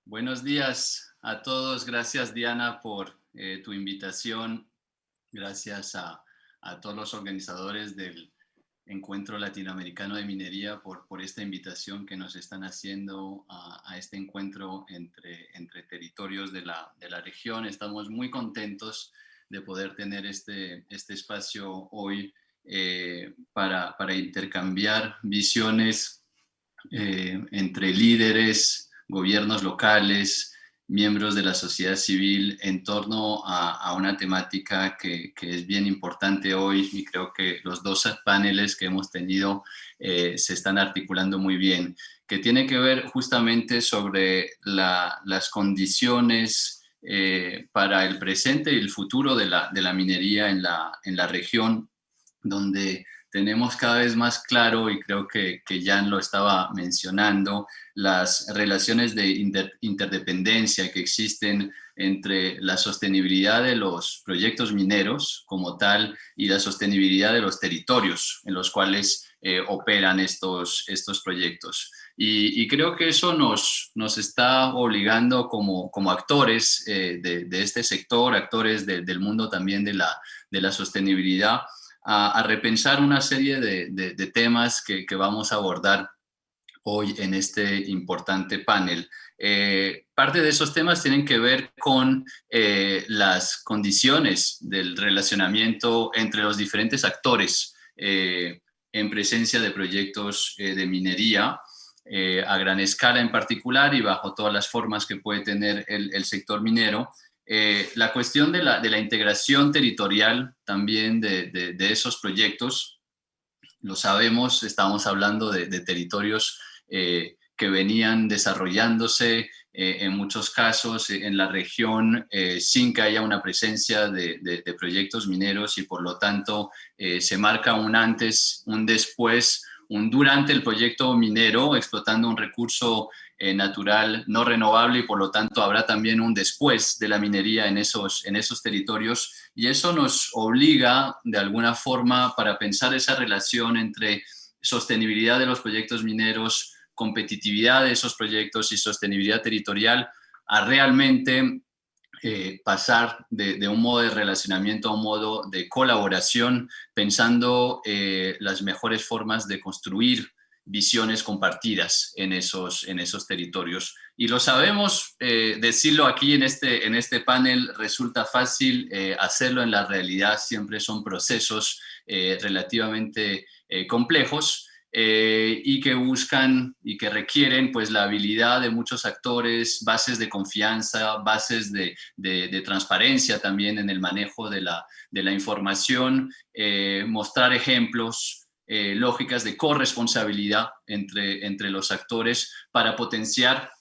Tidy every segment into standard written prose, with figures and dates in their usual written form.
Buenos días a todos. Gracias, Diana, por tu invitación. Gracias a todos los organizadores del Encuentro Latinoamericano de Minería por esta invitación que nos están haciendo a este encuentro entre territorios de la región. Estamos muy contentos de poder tener este espacio hoy para intercambiar visiones entre líderes, gobiernos locales, miembros de la sociedad civil en torno a una temática que es bien importante hoy, y creo que los dos paneles que hemos tenido se están articulando muy bien, que tiene que ver justamente sobre las condiciones para el presente y el futuro de la minería en la región, donde tenemos cada vez más claro, y creo que Jan lo estaba mencionando, las relaciones de interdependencia que existen entre la sostenibilidad de los proyectos mineros como tal y la sostenibilidad de los territorios en los cuales operan estos proyectos. Y creo que eso nos está obligando como actores de este sector, actores del mundo también de la sostenibilidad, a repensar una serie de temas que vamos a abordar hoy en este importante panel. Parte de esos temas tienen que ver con las condiciones del relacionamiento entre los diferentes actores en presencia de proyectos de minería a gran escala en particular y bajo todas las formas que puede tener el sector minero. La cuestión de la integración territorial también de esos proyectos, lo sabemos, estamos hablando de territorios que venían desarrollándose en muchos casos en la región sin que haya una presencia de proyectos mineros, y por lo tanto se marca un antes, un después, un durante el proyecto minero explotando un recurso natural no renovable, y por lo tanto habrá también un después de la minería en esos territorios, y eso nos obliga de alguna forma para pensar esa relación entre sostenibilidad de los proyectos mineros, competitividad de esos proyectos y sostenibilidad territorial, a realmente pasar de un modo de relacionamiento a un modo de colaboración, pensando las mejores formas de construir visiones compartidas en esos territorios. Y lo sabemos, decirlo aquí en este panel resulta fácil, hacerlo en la realidad siempre son procesos relativamente complejos, y que buscan y que requieren pues la habilidad de muchos actores, bases de confianza, bases de transparencia también en el manejo de la información, mostrar ejemplos, lógicas de corresponsabilidad entre los actores para potenciar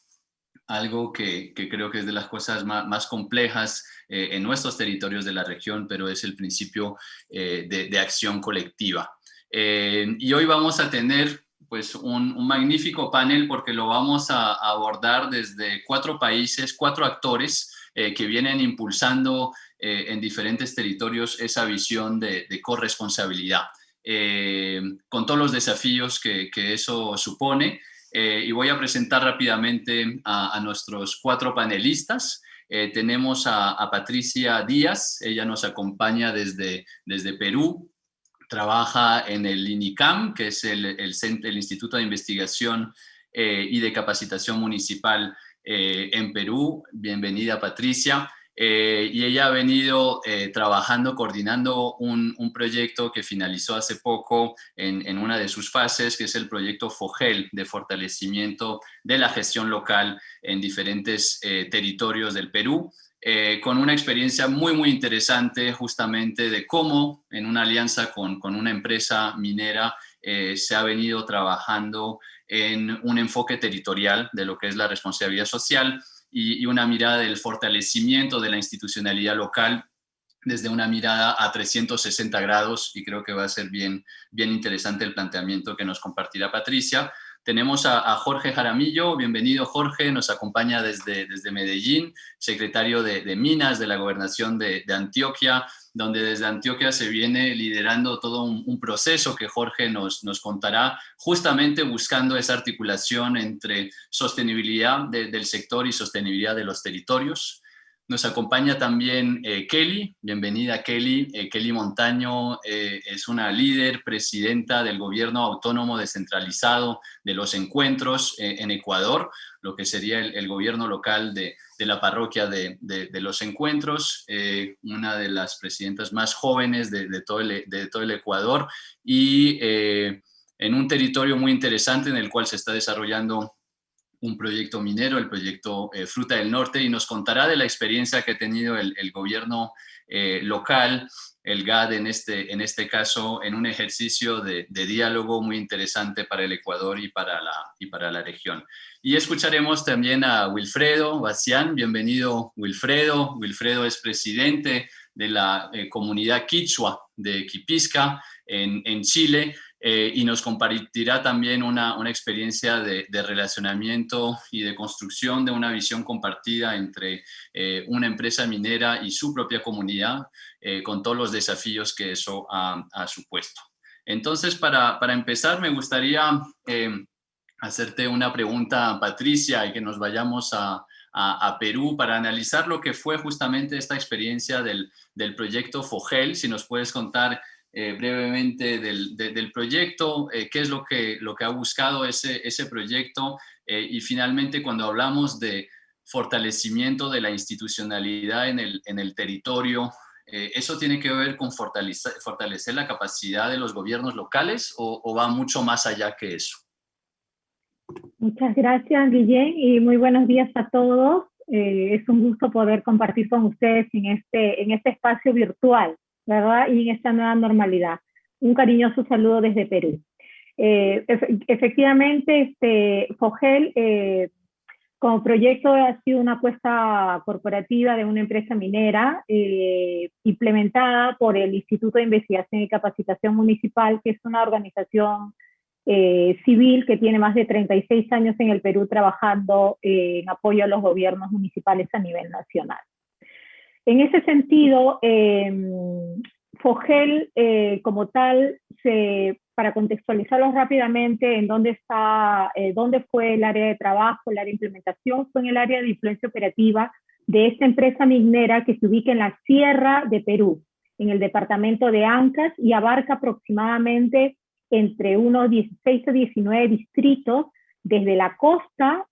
algo que creo que es de las cosas más complejas en nuestros territorios de la región, pero es el principio de acción colectiva. Y hoy vamos a tener pues un magnífico panel porque lo vamos a abordar desde 4 países, 4 actores que vienen impulsando en diferentes territorios esa visión de corresponsabilidad, con todos los desafíos que eso supone. Y voy a presentar rápidamente a nuestros 4 panelistas. Tenemos a Patricia Díaz, ella nos acompaña desde Perú, trabaja en el INICAM, que es el Instituto de Investigación y de Capacitación Municipal en Perú. Bienvenida, Patricia. Y ella ha venido trabajando, coordinando un proyecto que finalizó hace poco en una de sus fases, que es el proyecto FOGEL, de fortalecimiento de la gestión local en diferentes territorios del Perú, con una experiencia muy interesante justamente de cómo en una alianza con una empresa minera se ha venido trabajando en un enfoque territorial de lo que es la responsabilidad social y una mirada del fortalecimiento de la institucionalidad local desde una mirada a 360 grados, y creo que va a ser bien interesante el planteamiento que nos compartirá Patricia. tenemos a Jorge Jaramillo. Bienvenido, Jorge, nos acompaña desde Medellín, secretario de Minas de la Gobernación de Antioquia, donde desde Antioquia se viene liderando todo un proceso que Jorge nos contará, justamente buscando esa articulación entre sostenibilidad del sector y sostenibilidad de los territorios. Nos acompaña también Kelly. Bienvenida, Kelly. Kelly Montaño es una líder, presidenta del Gobierno Autónomo Descentralizado de los Encuentros en Ecuador, lo que sería el gobierno local de la parroquia de los Encuentros, una de las presidentas más jóvenes de todo el Ecuador, y en un territorio muy interesante en el cual se está desarrollando un proyecto minero, el proyecto Fruta del Norte, y nos contará de la experiencia que ha tenido el gobierno local, el GAD en este caso, en un ejercicio de diálogo muy interesante para el Ecuador y para la región. Y escucharemos también a Wilfredo Bacián. Bienvenido, Wilfredo. Wilfredo es presidente de la comunidad quichua de Quipisca en Chile. Y nos compartirá también una experiencia de relacionamiento y de construcción de una visión compartida entre una empresa minera y su propia comunidad, con todos los desafíos que eso ha supuesto. Entonces, para empezar, me gustaría hacerte una pregunta, Patricia, y que nos vayamos a Perú para analizar lo que fue justamente esta experiencia del proyecto FOGEL. Si nos puedes contar brevemente del proyecto, qué es lo que ha buscado ese proyecto, y finalmente cuando hablamos de fortalecimiento de la institucionalidad en el territorio, ¿eso tiene que ver con fortalecer la capacidad de los gobiernos locales o va mucho más allá que eso? Muchas gracias, Guillén, y muy buenos días a todos. Es un gusto poder compartir con ustedes en este espacio virtual, ¿verdad? Y en esta nueva normalidad. Un cariñoso saludo desde Perú. Efectivamente, FOGEL, como proyecto, ha sido una apuesta corporativa de una empresa minera implementada por el Instituto de Investigación y Capacitación Municipal, que es una organización civil que tiene más de 36 años en el Perú trabajando en apoyo a los gobiernos municipales a nivel nacional. En ese sentido, FOGEL como tal, para contextualizarlo rápidamente, en dónde fue el área de trabajo, el área de implementación, fue en el área de influencia operativa de esta empresa minera que se ubica en la Sierra de Perú, en el departamento de Ancash, y abarca aproximadamente entre unos 16 a 19 distritos, desde la costa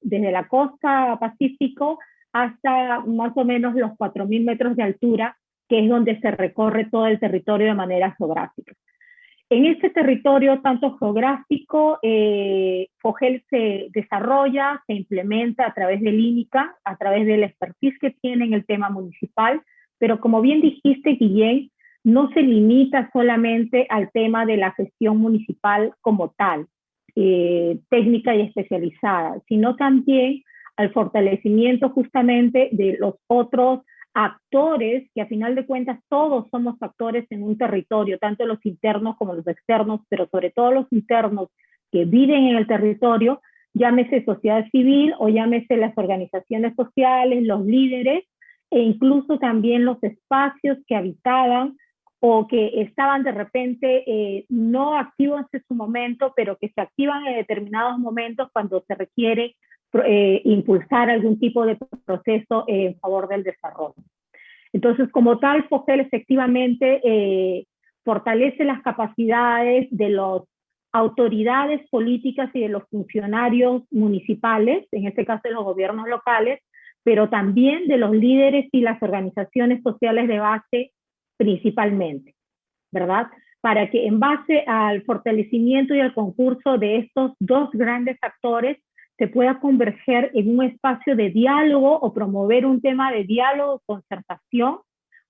Pacífico hasta más o menos los 4.000 metros de altura, que es donde se recorre todo el territorio de manera geográfica. En ese territorio, tanto geográfico, FOGEL se desarrolla, se implementa a través del INICA, a través del expertise que tiene en el tema municipal, pero como bien dijiste, Guillén, no se limita solamente al tema de la gestión municipal como tal, técnica y especializada, sino también al fortalecimiento justamente de los otros actores, que a final de cuentas todos somos actores en un territorio, tanto los internos como los externos, pero sobre todo los internos que viven en el territorio, llámese sociedad civil o llámese las organizaciones sociales, los líderes, e incluso también los espacios que habitaban o que estaban de repente no activos en su momento, pero que se activan en determinados momentos cuando se requiere impulsar algún tipo de proceso en favor del desarrollo. Entonces, como tal, FOGEL efectivamente fortalece las capacidades de las autoridades políticas y de los funcionarios municipales, en este caso de los gobiernos locales, pero también de los líderes y las organizaciones sociales de base principalmente, ¿verdad? Para que en base al fortalecimiento y al concurso de estos dos grandes actores se pueda converger en un espacio de diálogo o promover un tema de diálogo, concertación,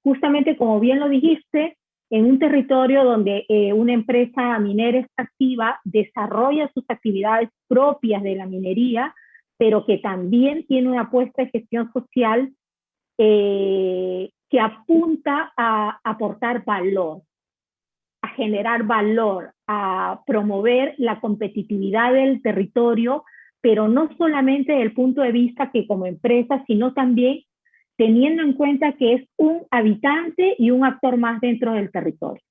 justamente como bien lo dijiste, en un territorio donde una empresa minera extractiva desarrolla sus actividades propias de la minería, pero que también tiene una apuesta de gestión social que apunta a aportar valor, a generar valor a promover la competitividad del territorio, pero no solamente desde el punto de vista que como empresa, sino también teniendo en cuenta que es un habitante y un actor más dentro del territorio.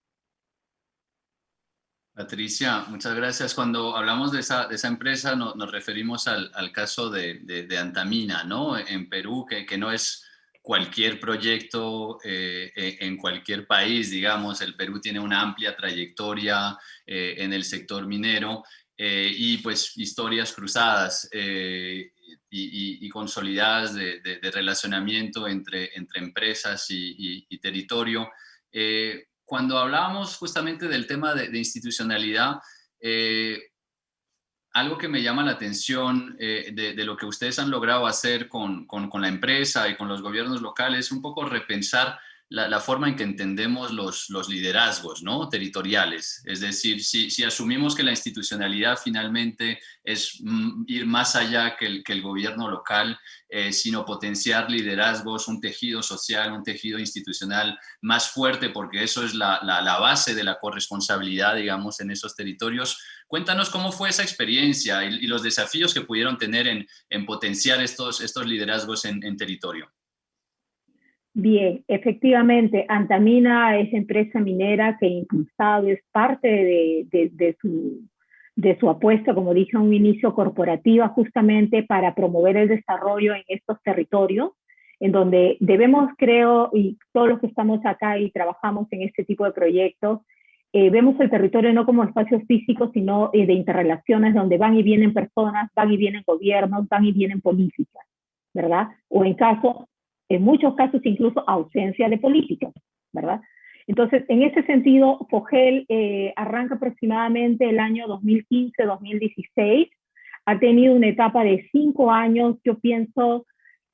Patricia, muchas gracias. Cuando hablamos de esa empresa nos referimos al caso de Antamina, ¿no? En Perú, que no es cualquier proyecto en cualquier país, digamos. El Perú tiene una amplia trayectoria en el sector minero y pues historias cruzadas y consolidadas de relacionamiento entre empresas y territorio. Cuando hablábamos justamente del tema de institucionalidad, algo que me llama la atención de lo que ustedes han logrado hacer con la empresa y con los gobiernos locales es un poco repensar la forma en que entendemos los liderazgos, ¿no? Territoriales. Es decir, si asumimos que la institucionalidad finalmente es ir más allá que el gobierno local, sino potenciar liderazgos, un tejido social, un tejido institucional más fuerte, porque eso es la base de la corresponsabilidad, digamos, en esos territorios. Cuéntanos cómo fue esa experiencia y los desafíos que pudieron tener en potenciar estos liderazgos en territorio. Bien, efectivamente, Antamina es empresa minera que impulsado es parte de su apuesta, como dije, a un inicio corporativa justamente para promover el desarrollo en estos territorios, en donde debemos, creo, y todos los que estamos acá y trabajamos en este tipo de proyectos, vemos el territorio no como espacio físico, sino de interrelaciones donde van y vienen personas, van y vienen gobiernos, van y vienen políticas, ¿verdad? O en muchos casos incluso ausencia de políticas, ¿verdad? Entonces, en ese sentido, Fogel arranca aproximadamente el año 2015-2016, ha tenido una etapa de 5 años, yo pienso,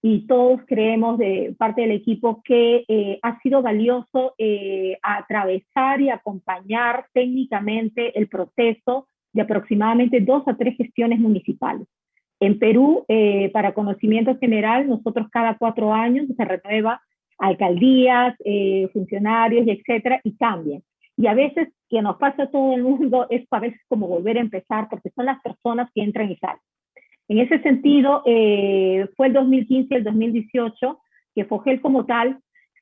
y todos creemos de parte del equipo que ha sido valioso atravesar y acompañar técnicamente el proceso de aproximadamente 2 a 3 gestiones municipales. En Perú, para conocimiento general, nosotros cada 4 años se renueva alcaldías, funcionarios, etcétera, y cambian. Y a veces, que nos pasa a todo el mundo, es a veces como volver a empezar, porque son las personas que entran y salen. En ese sentido, fue el 2015 y el 2018 que Fogel como tal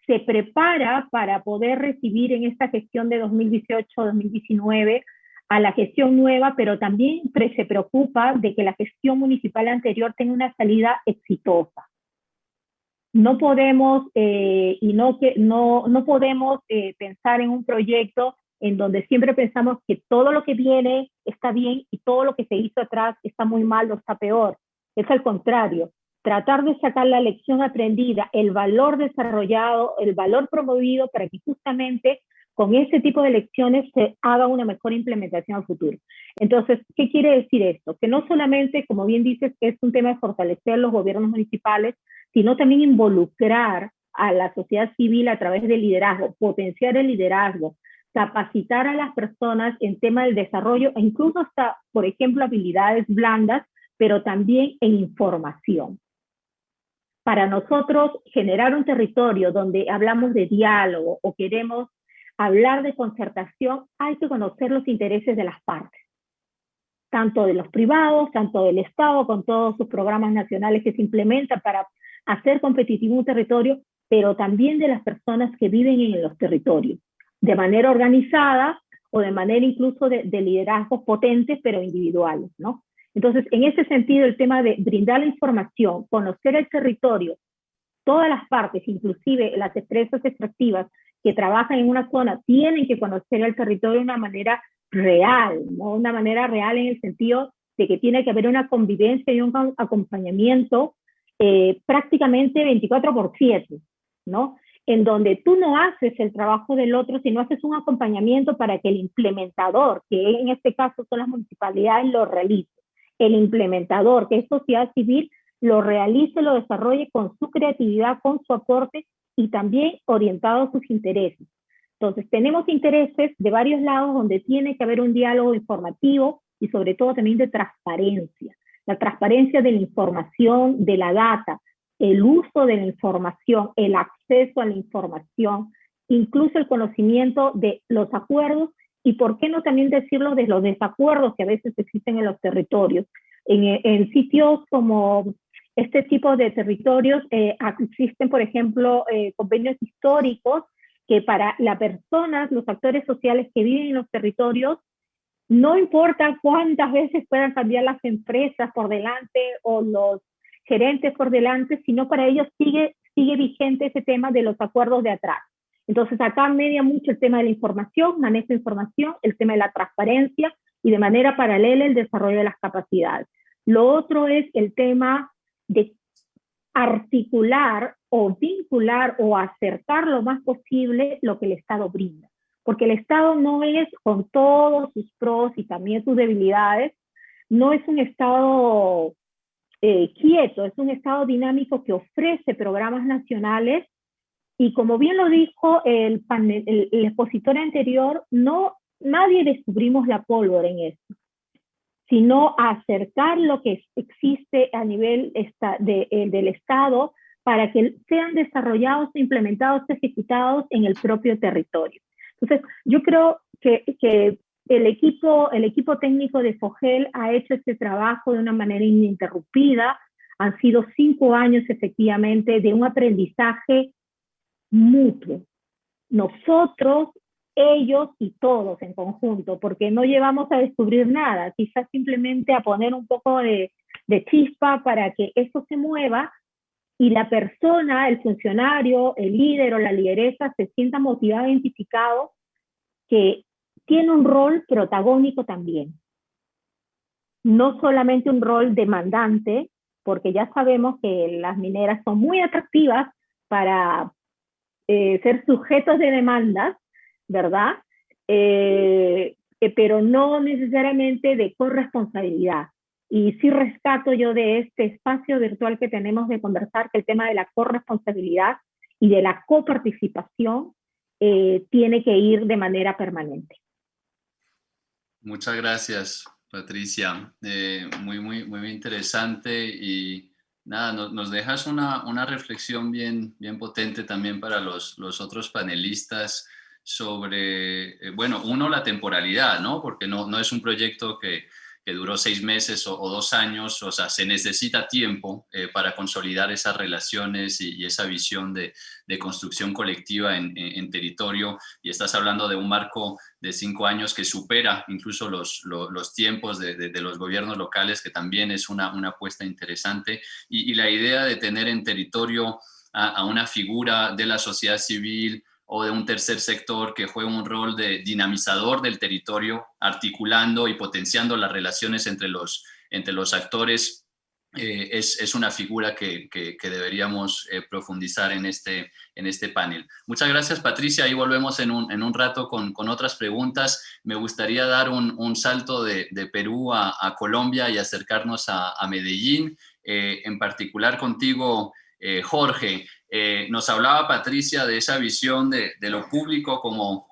se prepara para poder recibir en esta gestión de 2018-2019 a la gestión nueva, pero también se preocupa de que la gestión municipal anterior tenga una salida exitosa. No podemos, no podemos pensar en un proyecto en donde siempre pensamos que todo lo que viene está bien y todo lo que se hizo atrás está muy mal o está peor. Es al contrario, tratar de sacar la lección aprendida, el valor desarrollado, el valor promovido para que justamente con este tipo de lecciones se haga una mejor implementación al futuro. Entonces, ¿qué quiere decir esto? Que no solamente, como bien dices, es un tema de fortalecer los gobiernos municipales, sino también involucrar a la sociedad civil a través del liderazgo, potenciar el liderazgo, capacitar a las personas en tema del desarrollo e incluso hasta, por ejemplo, habilidades blandas, pero también en información. Para nosotros, generar un territorio donde hablamos de diálogo o queremos hablar de concertación, hay que conocer los intereses de las partes, tanto de los privados, tanto del Estado, con todos sus programas nacionales que se implementan para hacer competitivo un territorio, pero también de las personas que viven en los territorios, de manera organizada o de manera incluso de liderazgos potentes, pero individuales, ¿no? Entonces, en ese sentido, el tema de brindar la información, conocer el territorio, todas las partes, inclusive las empresas extractivas que trabajan en una zona, tienen que conocer el territorio de una manera real, ¿no? Una manera real en el sentido de que tiene que haber una convivencia y un acompañamiento prácticamente 24/7, ¿no? En donde tú no haces el trabajo del otro, sino haces un acompañamiento para que el implementador, que en este caso son las municipalidades, lo realice. El implementador, que es sociedad civil, lo realice, lo desarrolle con su creatividad, con su aporte y también orientado a sus intereses. Entonces, tenemos intereses de varios lados donde tiene que haber un diálogo informativo y sobre todo también de transparencia. La transparencia de la información, de la data, el uso de la información, el acceso a la información, incluso el conocimiento de los acuerdos y por qué no también decirlo de los desacuerdos que a veces existen en los territorios. En sitios como este tipo de territorios existen, por ejemplo, convenios históricos que para las personas, los actores sociales que viven en los territorios, no importa cuántas veces puedan cambiar las empresas por delante o los gerentes por delante, sino para ellos sigue vigente ese tema de los acuerdos de atrás. Entonces acá media mucho el tema de la información, manejo de información, el tema de la transparencia y de manera paralela el desarrollo de las capacidades. Lo otro es el tema de articular o vincular o acercar lo más posible lo que el Estado brinda. Porque el Estado no es, con todos sus pros y también sus debilidades, no es un Estado quieto, es un Estado dinámico que ofrece programas nacionales y como bien lo dijo el expositor anterior, nadie descubrimos la pólvora en esto, sino acercar lo que existe a nivel del Estado para que sean desarrollados, implementados, ejecutados en el propio territorio. Entonces, yo creo que el equipo técnico de FOGEL ha hecho este trabajo de una manera ininterrumpida. Han sido 5 años, efectivamente, de un aprendizaje mutuo. Nosotros, ellos y todos en conjunto, porque no llevamos a descubrir nada, quizás simplemente a poner un poco de chispa para que esto se mueva y la persona, el funcionario, el líder o la lideresa se sienta motivado, identificado, que tiene un rol protagónico también. No solamente un rol demandante, porque ya sabemos que las mineras son muy atractivas para ser sujetos de demandas, ¿verdad? Pero no necesariamente de corresponsabilidad. Y sí rescato yo de este espacio virtual que tenemos de conversar que el tema de la corresponsabilidad y de la coparticipación tiene que ir de manera permanente. Muchas gracias, Patricia. Muy interesante y nada, nos dejas una reflexión bien potente también para los otros panelistas sobre, bueno, uno, la temporalidad, ¿no? Porque no es un proyecto que duró 6 meses o 2 años, o sea, se necesita tiempo para consolidar esas relaciones y esa visión de construcción colectiva en territorio, y estás hablando de un marco de 5 años que supera incluso los tiempos de los gobiernos locales, que también es una apuesta interesante, y la idea de tener en territorio a una figura de la sociedad civil o de un tercer sector que juega un rol de dinamizador del territorio, articulando y potenciando las relaciones entre los actores, es una figura que deberíamos profundizar en este panel. Muchas gracias, Patricia. Ahí volvemos en un rato con otras preguntas. Me gustaría dar un salto de Perú a Colombia y acercarnos a Medellín, en particular contigo, Jorge. Nos hablaba Patricia de esa visión de lo público como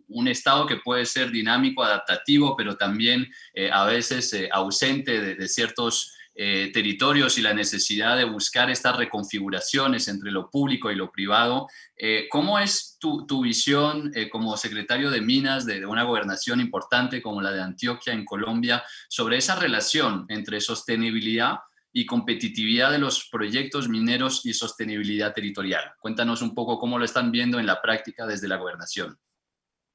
un Estado que puede ser dinámico, adaptativo, pero también a veces ausente de ciertos territorios, y la necesidad de buscar estas reconfiguraciones entre lo público y lo privado. ¿Cómo es tu visión como secretario de Minas de una gobernación importante como la de Antioquia en Colombia sobre esa relación entre sostenibilidad y competitividad de los proyectos mineros y sostenibilidad territorial? Cuéntanos un poco cómo lo están viendo en la práctica desde la gobernación.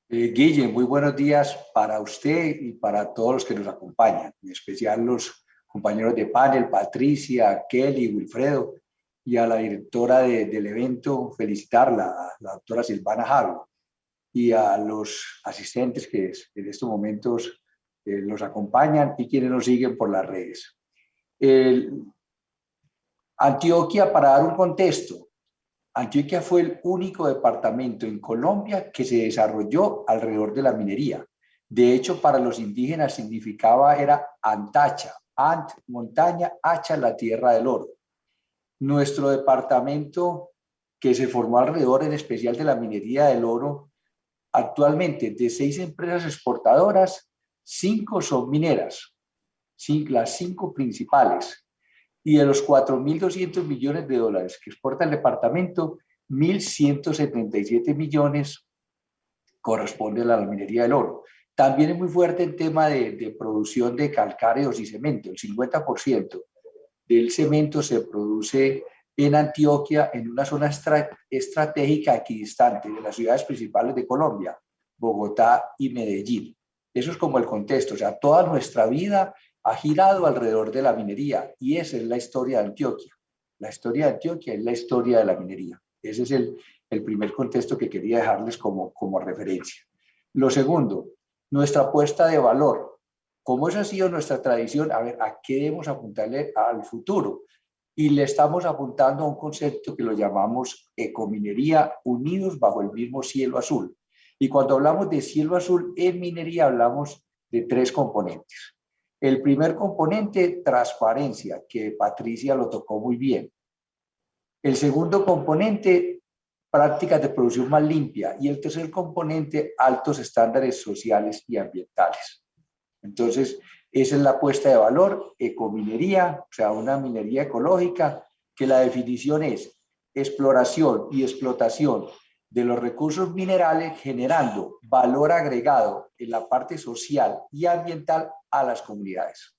Guille, muy buenos días para usted y para todos los que nos acompañan, en especial los compañeros de panel, Patricia, Kelly, Wilfredo, y a la directora del evento, felicitarla, a la doctora Silvana Jaro, y a los asistentes que en estos momentos nos acompañan y quienes nos siguen por las redes. Antioquia, para dar un contexto, Antioquia fue el único departamento en Colombia que se desarrolló alrededor de la minería. De hecho, para los indígenas era Antacha, Ant, montaña, Hacha, la tierra del oro. Nuestro departamento, que se formó alrededor en especial de la minería del oro, actualmente de 6 empresas exportadoras, 5 son mineras, las 5 principales. Y de los 4.200 millones de dólares que exporta el departamento, 1.177 millones corresponde a la minería del oro. También es muy fuerte el tema de producción de calcáreos y cemento. El 50% del cemento se produce en Antioquia, en una zona estratégica equidistante de las ciudades principales de Colombia, Bogotá y Medellín. Eso es como el contexto, o sea, toda nuestra vida ha girado alrededor de la minería y esa es la historia de Antioquia. La historia de Antioquia es la historia de la minería. Ese es el primer contexto que quería dejarles como referencia. Lo segundo, nuestra apuesta de valor. Como esa ha sido nuestra tradición, a ver, ¿a qué debemos apuntarle al futuro? Y le estamos apuntando a un concepto que lo llamamos ecominería, unidos bajo el mismo cielo azul. Y cuando hablamos de cielo azul en minería, hablamos de 3 componentes. El primer componente, transparencia, que Patricia lo tocó muy bien. El segundo componente, prácticas de producción más limpia. Y el tercer componente, altos estándares sociales y ambientales. Entonces, esa es la apuesta de valor, ecominería, o sea, una minería ecológica, que la definición es exploración y explotación de los recursos minerales generando valor agregado en la parte social y ambiental a las comunidades.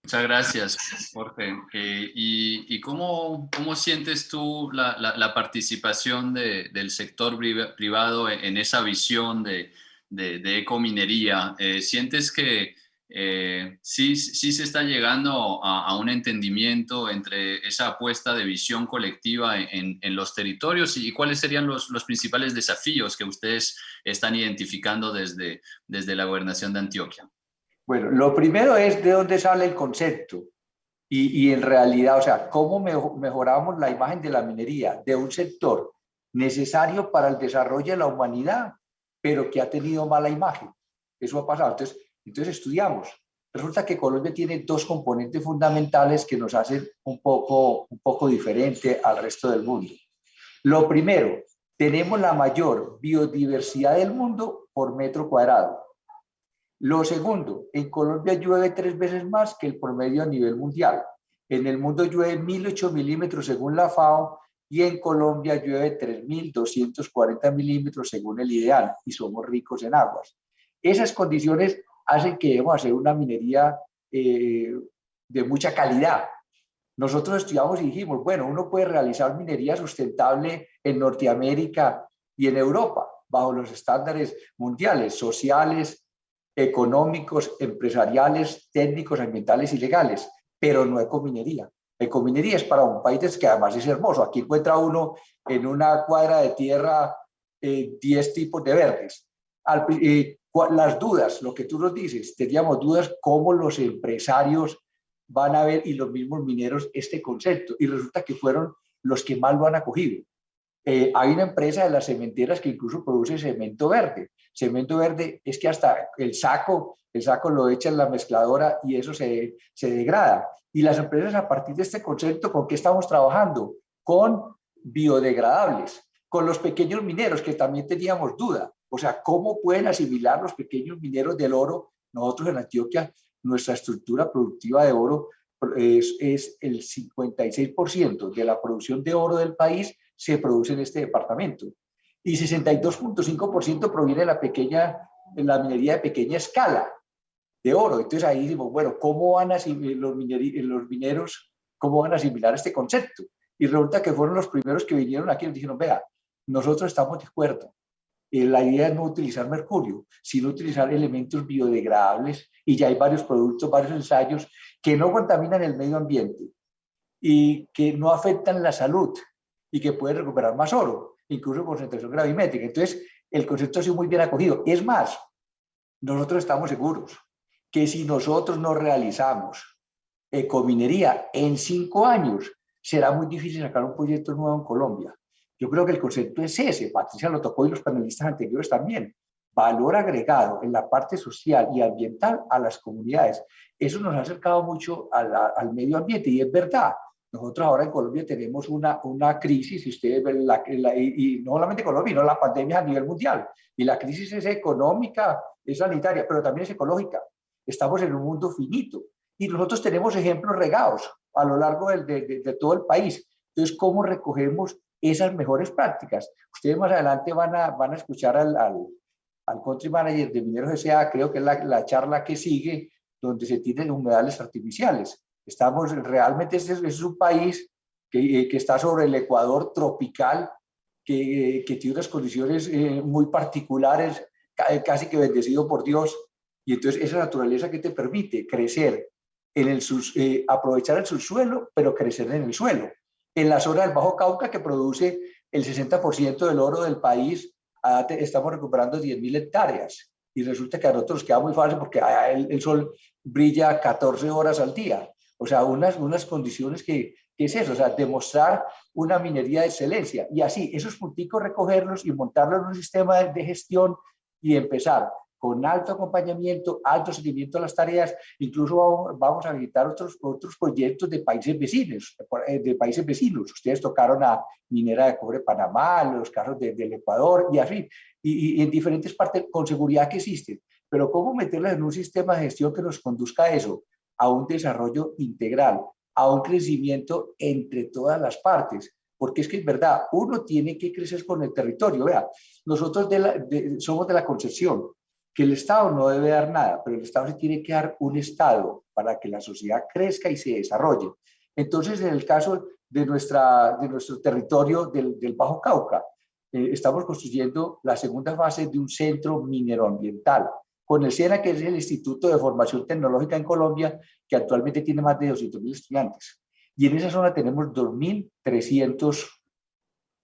Muchas gracias, Jorge. ¿Y cómo sientes tú la participación del sector privado en esa visión de ecominería? ¿Sientes que sí se está llegando a un entendimiento entre esa apuesta de visión colectiva en los territorios y cuáles serían los principales desafíos que ustedes están identificando desde la Gobernación de Antioquia? Bueno, lo primero es de dónde sale el concepto y en realidad, o sea, cómo mejoramos la imagen de la minería, de un sector necesario para el desarrollo de la humanidad, pero que ha tenido mala imagen. Eso ha pasado. Entonces estudiamos. Resulta que Colombia tiene 2 componentes fundamentales que nos hacen un poco diferente al resto del mundo. Lo primero, tenemos la mayor biodiversidad del mundo por metro cuadrado. Lo segundo, en Colombia llueve 3 veces más que el promedio a nivel mundial. En el mundo llueve 1.008 milímetros según la FAO y en Colombia llueve 3.240 milímetros según el IDEAN y somos ricos en aguas. Esas condiciones hacen que debamos hacer una minería de mucha calidad. Nosotros estudiamos y dijimos, bueno, uno puede realizar minería sustentable en Norteamérica y en Europa, bajo los estándares mundiales, sociales, económicos, empresariales, técnicos, ambientales y legales, pero no ecominería. Ecominería es para un país que además es hermoso. Aquí encuentra uno en una cuadra de tierra 10 tipos de verdes. Las dudas, lo que tú nos dices, teníamos dudas cómo los empresarios van a ver y los mismos mineros este concepto y resulta que fueron los que más lo han acogido. Hay una empresa de las cementeras que incluso produce cemento verde. Cemento verde es que hasta el saco lo echa en la mezcladora y eso se degrada. Y las empresas a partir de este concepto, ¿con qué estamos trabajando? Con biodegradables, con los pequeños mineros que también teníamos duda. O sea, ¿cómo pueden asimilar los pequeños mineros del oro? Nosotros en Antioquia, nuestra estructura productiva de oro es el 56% de la producción de oro del país se produce en este departamento y 62.5% proviene de la minería de pequeña escala de oro. Entonces ahí decimos, bueno, ¿cómo van a asimilar los mineros, cómo van a asimilar este concepto? Y resulta que fueron los primeros que vinieron aquí y nos dijeron, vea, nosotros estamos de acuerdo. La idea es no utilizar mercurio, sino utilizar elementos biodegradables y ya hay varios productos, varios ensayos que no contaminan el medio ambiente y que no afectan la salud y que pueden recuperar más oro, incluso concentración gravimétrica. Entonces, el concepto ha sido muy bien acogido. Es más, nosotros estamos seguros que si nosotros no realizamos ecominería en 5 años, será muy difícil sacar un proyecto nuevo en Colombia. Yo creo que el concepto es ese, Patricia lo tocó y los panelistas anteriores también, valor agregado en la parte social y ambiental a las comunidades. Eso nos ha acercado mucho al medio ambiente y es verdad. Nosotros ahora en Colombia tenemos una crisis, y ustedes ven, y no solamente Colombia, sino la pandemia a nivel mundial. Y la crisis es económica, es sanitaria, pero también es ecológica. Estamos en un mundo finito y nosotros tenemos ejemplos regados a lo largo de todo el país. Entonces, ¿cómo recogemos esas mejores prácticas. Ustedes más adelante van a escuchar al country manager de Mineros S.A., creo que es la charla que sigue, donde se tienen humedales artificiales. Estamos realmente, es un país que está sobre el ecuador tropical, que tiene unas condiciones muy particulares, casi que bendecido por Dios, y entonces esa naturaleza que te permite crecer, aprovechar el subsuelo, pero crecer en el suelo. En la zona del Bajo Cauca, que produce el 60% del oro del país, estamos recuperando 10.000 hectáreas, y resulta que a nosotros nos queda muy fácil porque el sol brilla 14 horas al día. O sea, unas condiciones que es eso, o sea, demostrar una minería de excelencia. Y así, esos punticos recogerlos y montarlos en un sistema de gestión y empezar con alto acompañamiento, alto seguimiento a las tareas. Incluso vamos a visitar otros proyectos de países vecinos. Ustedes tocaron a Minera de Cobre Panamá, los casos del Ecuador y así, y en diferentes partes con seguridad que existen. Pero ¿cómo meterlas en un sistema de gestión que nos conduzca a eso? A un desarrollo integral, a un crecimiento entre todas las partes, porque es que es verdad, uno tiene que crecer con el territorio. Vea, nosotros somos de la concepción que el Estado no debe dar nada, pero el Estado se tiene que dar un Estado para que la sociedad crezca y se desarrolle. Entonces, en el caso de nuestro territorio del Bajo Cauca, estamos construyendo la segunda fase de un centro mineroambiental, con el SENA, que es el Instituto de Formación Tecnológica en Colombia, que actualmente tiene más de 200.000 estudiantes. Y en esa zona tenemos 2.300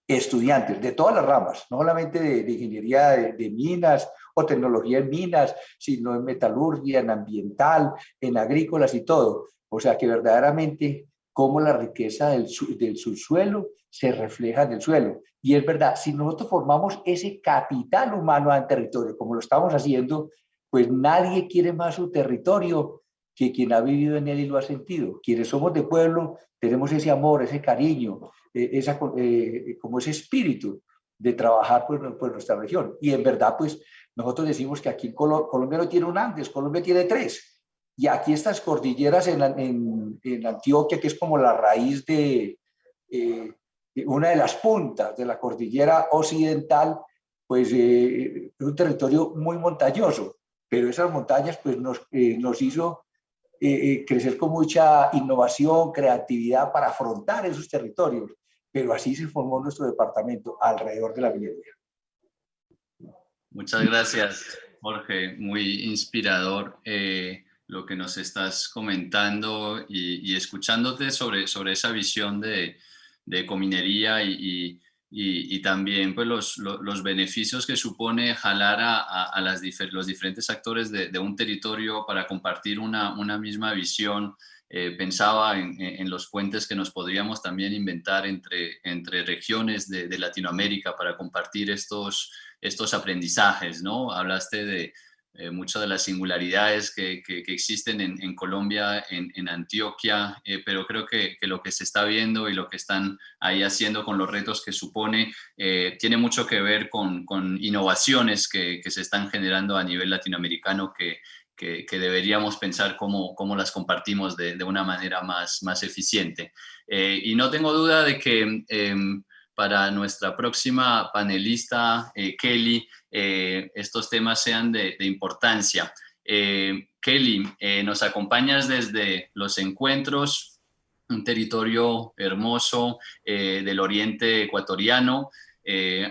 estudiantes de todas las ramas, no solamente de ingeniería de minas o tecnología en minas, sino en metalurgia, en ambiental, en agrícolas y todo. O sea que verdaderamente cómo la riqueza del subsuelo se refleja en el suelo. Y es verdad, si nosotros formamos ese capital humano en territorio, como lo estamos haciendo, pues nadie quiere más su territorio que quien ha vivido en él y lo ha sentido. Quienes somos de pueblo tenemos ese amor, ese cariño, como ese espíritu de trabajar por nuestra región. Y en verdad, pues nosotros decimos que aquí Colombia no tiene un Andes, Colombia tiene 3. Y aquí estas cordilleras en Antioquia, que es como la raíz de una de las puntas de la cordillera occidental, pues es un territorio muy montañoso, pero esas montañas pues nos hizo crecer con mucha innovación, creatividad para afrontar esos territorios, pero así se formó nuestro departamento alrededor de la minería. Muchas gracias, Jorge, muy inspirador lo que nos estás comentando y escuchándote sobre esa visión de ecominería y también pues, los beneficios que supone jalar a los diferentes actores de un territorio para compartir una misma visión. Pensaba en los puentes que nos podríamos también inventar entre regiones de Latinoamérica para compartir estos aprendizajes, ¿no? Hablaste de muchas de las singularidades que existen en Colombia, en Antioquia, pero creo que lo que se está viendo y lo que están ahí haciendo con los retos que supone tiene mucho que ver con innovaciones que se están generando a nivel latinoamericano que deberíamos pensar cómo las compartimos de una manera más eficiente. Y no tengo duda de que para nuestra próxima panelista, Kelly, estos temas sean de importancia. Kelly, nos acompañas desde Los Encuentros, un territorio hermoso del oriente ecuatoriano,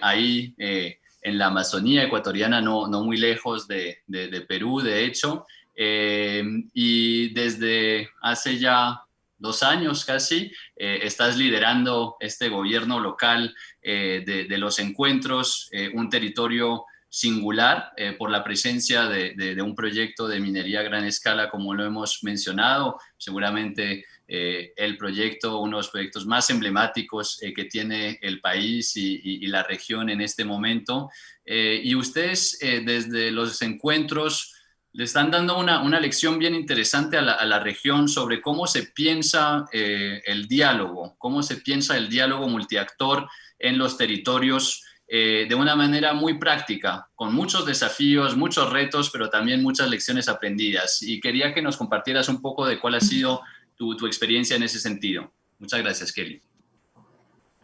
ahí en la Amazonía ecuatoriana, no muy lejos de Perú, de hecho, y desde hace ya 2 años casi, estás liderando este gobierno local de Los Encuentros, un territorio singular por la presencia de un proyecto de minería a gran escala, como lo hemos mencionado, seguramente el proyecto, uno de los proyectos más emblemáticos que tiene el país y la región en este momento. Y ustedes desde Los Encuentros le están dando una lección bien interesante a la región sobre cómo se piensa el diálogo, cómo se piensa el diálogo multiactor en los territorios de una manera muy práctica, con muchos desafíos, muchos retos, pero también muchas lecciones aprendidas. Y quería que nos compartieras un poco de cuál ha sido tu experiencia en ese sentido. Muchas gracias, Kelly.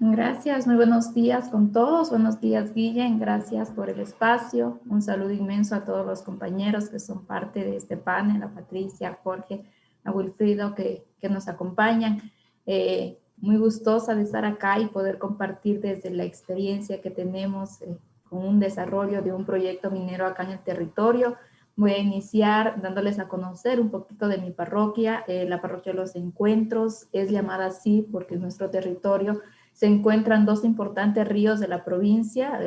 Gracias, muy buenos días con todos. Buenos días, Guillén. Gracias por el espacio. Un saludo inmenso a todos los compañeros que son parte de este panel, a Patricia, a Jorge, a Wilfrido que nos acompañan. Muy gustosa de estar acá y poder compartir desde la experiencia que tenemos con un desarrollo de un proyecto minero acá en el territorio. Voy a iniciar dándoles a conocer un poquito de mi parroquia. La parroquia Los Encuentros es llamada así porque en nuestro territorio se encuentran dos importantes ríos de la provincia.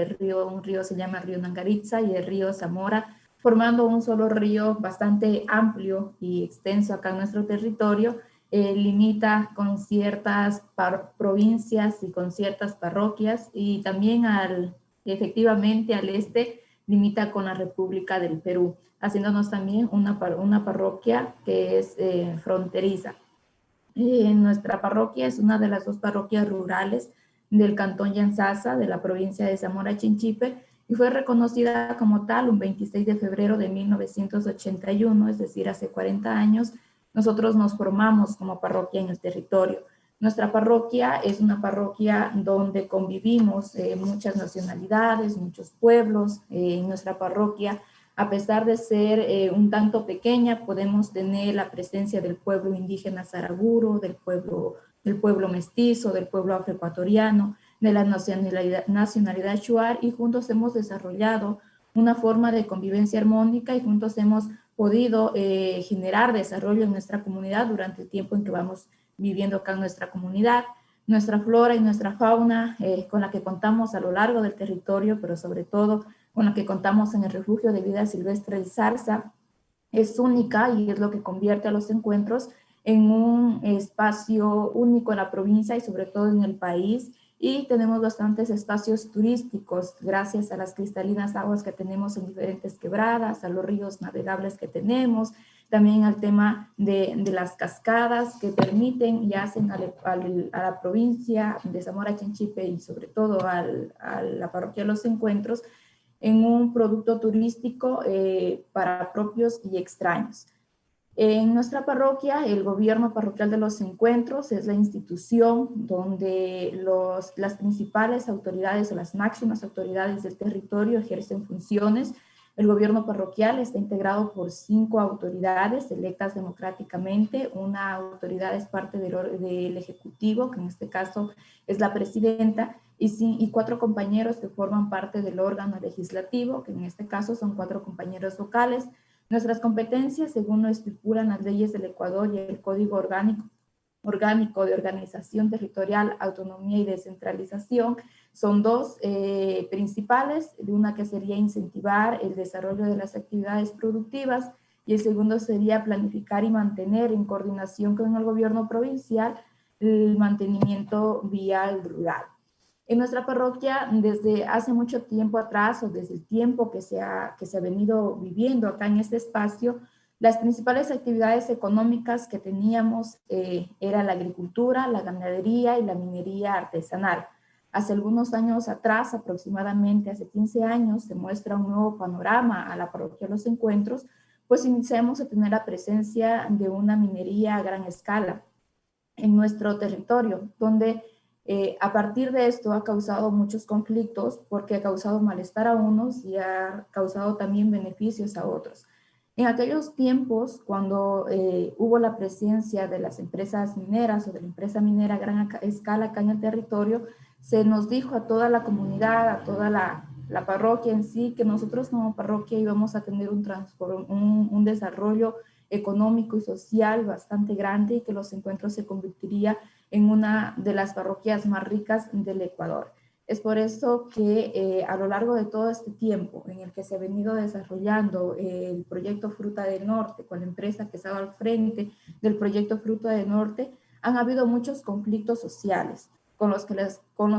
Un río se llama Río Nangaritza y el río Zamora, formando un solo río bastante amplio y extenso acá en nuestro territorio. Limita con ciertas provincias y con ciertas parroquias, y también efectivamente al este limita con la República del Perú, haciéndonos también una parroquia que es fronteriza. Nuestra parroquia es una de las dos parroquias rurales del cantón Yanzasa, de la provincia de Zamora Chinchipe, y fue reconocida como tal un 26 de febrero de 1981, es decir, hace 40 años. Nosotros nos formamos como parroquia en el territorio. Nuestra parroquia es una parroquia donde convivimos muchas nacionalidades, muchos pueblos. En nuestra parroquia, a pesar de ser un tanto pequeña, podemos tener la presencia del pueblo indígena Saraguro, del pueblo mestizo, del pueblo afroecuatoriano, de la nacionalidad Shuar, y juntos hemos desarrollado una forma de convivencia armónica y juntos hemos podido generar desarrollo en nuestra comunidad durante el tiempo en que vamos viviendo acá en nuestra comunidad. Nuestra flora y nuestra fauna con la que contamos a lo largo del territorio, pero sobre todo con la que contamos en el refugio de vida silvestre de Zarza, es única y es lo que convierte a Los Encuentros en un espacio único en la provincia y sobre todo en el país. Y tenemos bastantes espacios turísticos gracias a las cristalinas aguas que tenemos en diferentes quebradas, a los ríos navegables que tenemos, también al tema de las cascadas que permiten y hacen a la provincia de Zamora Chinchipe y sobre todo a la parroquia de Los Encuentros en un producto turístico para propios y extraños. En nuestra parroquia, el gobierno parroquial de Los Encuentros es la institución donde las principales autoridades o las máximas autoridades del territorio ejercen funciones. El gobierno parroquial está integrado por 5 autoridades electas democráticamente. Una autoridad es parte del Ejecutivo, que en este caso es la presidenta, y 4 compañeros que forman parte del órgano legislativo, que en este caso son 4 compañeros vocales. Nuestras competencias, según lo estipulan las leyes del Ecuador y el Código Orgánico de Organización Territorial, Autonomía y Descentralización, son 2 principales. Una que sería incentivar el desarrollo de las actividades productivas y el segundo sería planificar y mantener en coordinación con el gobierno provincial el mantenimiento vial rural. En nuestra parroquia, desde hace mucho tiempo atrás, o desde el tiempo que se ha venido viviendo acá en este espacio, las principales actividades económicas que teníamos era la agricultura, la ganadería y la minería artesanal. Hace algunos años atrás, aproximadamente hace 15 años, se muestra un nuevo panorama a la parroquia Los Encuentros, pues iniciamos a tener la presencia de una minería a gran escala en nuestro territorio, donde a partir de esto ha causado muchos conflictos porque ha causado malestar a unos y ha causado también beneficios a otros. En aquellos tiempos, cuando hubo la presencia de las empresas mineras o de la empresa minera a gran escala acá en el territorio, se nos dijo a toda la comunidad, a toda la parroquia en sí, que nosotros como parroquia íbamos a tener un desarrollo económico y social bastante grande y que Los Encuentros se convertiría en una de las parroquias más ricas del Ecuador. Es por eso que a lo largo de todo este tiempo en el que se ha venido desarrollando el proyecto Fruta del Norte, con la empresa que estaba al frente del proyecto Fruta del Norte, han habido muchos conflictos sociales con los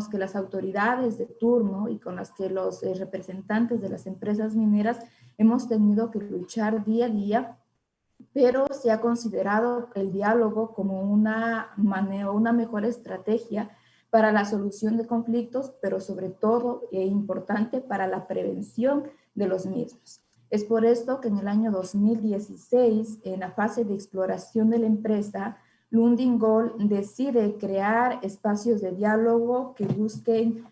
que las autoridades de turno y con los que los representantes de las empresas mineras hemos tenido que luchar día a día, pero se ha considerado el diálogo como una mejor estrategia para la solución de conflictos, pero sobre todo es importante para la prevención de los mismos. Es por esto que en el año 2016, en la fase de exploración de la empresa, Lundin Gold decide crear espacios de diálogo que busquen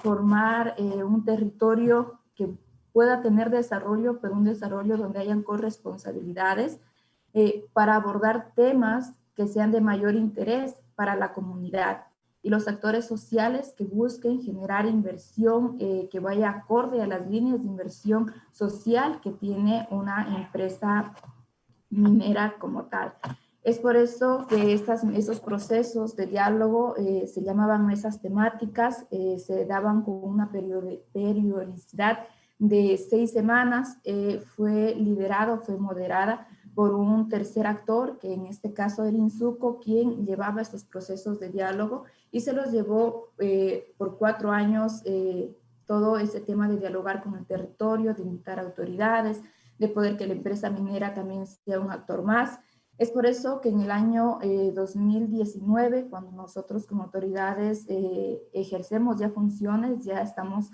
formar un territorio que pueda tener desarrollo, pero un desarrollo donde hayan corresponsabilidades para abordar temas que sean de mayor interés para la comunidad y los actores sociales que busquen generar inversión que vaya acorde a las líneas de inversión social que tiene una empresa minera como tal. Es por eso que esos procesos de diálogo se llamaban mesas temáticas, se daban con una periodicidad de 6 semanas, fue moderada por un tercer actor, que en este caso era Insuco, quien llevaba estos procesos de diálogo y se los llevó por 4 años todo ese tema de dialogar con el territorio, de invitar a autoridades, de poder que la empresa minera también sea un actor más. Es por eso que en el año 2019, cuando nosotros como autoridades ejercemos ya funciones, ya estamos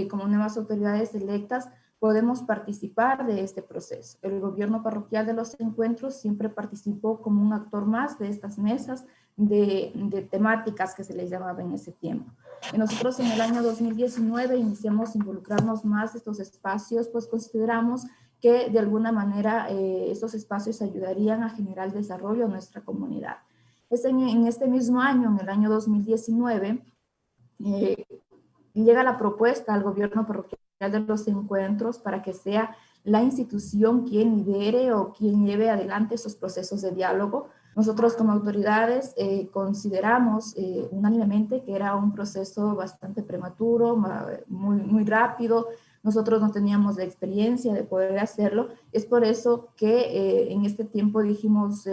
como nuevas autoridades electas, podemos participar de este proceso. El gobierno parroquial de Los Encuentros siempre participó como un actor más de estas mesas de temáticas que se les llamaba en ese tiempo. Y nosotros en el año 2019 iniciamos a involucrarnos más estos espacios, pues consideramos que de alguna manera estos espacios ayudarían a generar desarrollo en nuestra comunidad. En este mismo año, en el año 2019, llega la propuesta al gobierno parroquial de Los Encuentros para que sea la institución quien lidere o quien lleve adelante esos procesos de diálogo. Nosotros como autoridades consideramos unánimemente que era un proceso bastante prematuro, muy rápido. Nosotros no teníamos la experiencia de poder hacerlo. Es por eso que en este tiempo dijimos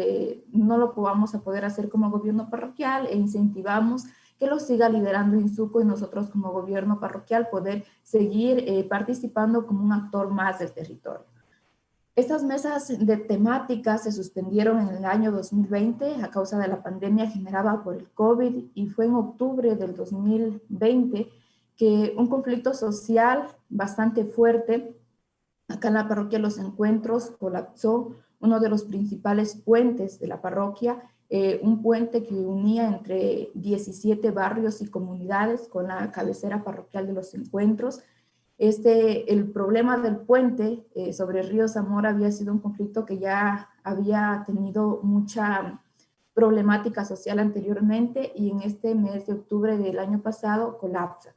no lo vamos a poder hacer como gobierno parroquial e incentivamos que lo siga liderando Insuco y nosotros como gobierno parroquial poder seguir participando como un actor más del territorio. Estas mesas de temáticas se suspendieron en el año 2020 a causa de la pandemia generada por el COVID y fue en octubre del 2020 que un conflicto social bastante fuerte acá en la parroquia Los Encuentros colapsó uno de los principales puentes de la parroquia, un puente que unía entre 17 barrios y comunidades con la cabecera parroquial de Los Encuentros. El problema del puente sobre el río Zamora había sido un conflicto que ya había tenido mucha problemática social anteriormente y en este mes de octubre del año pasado colapsa.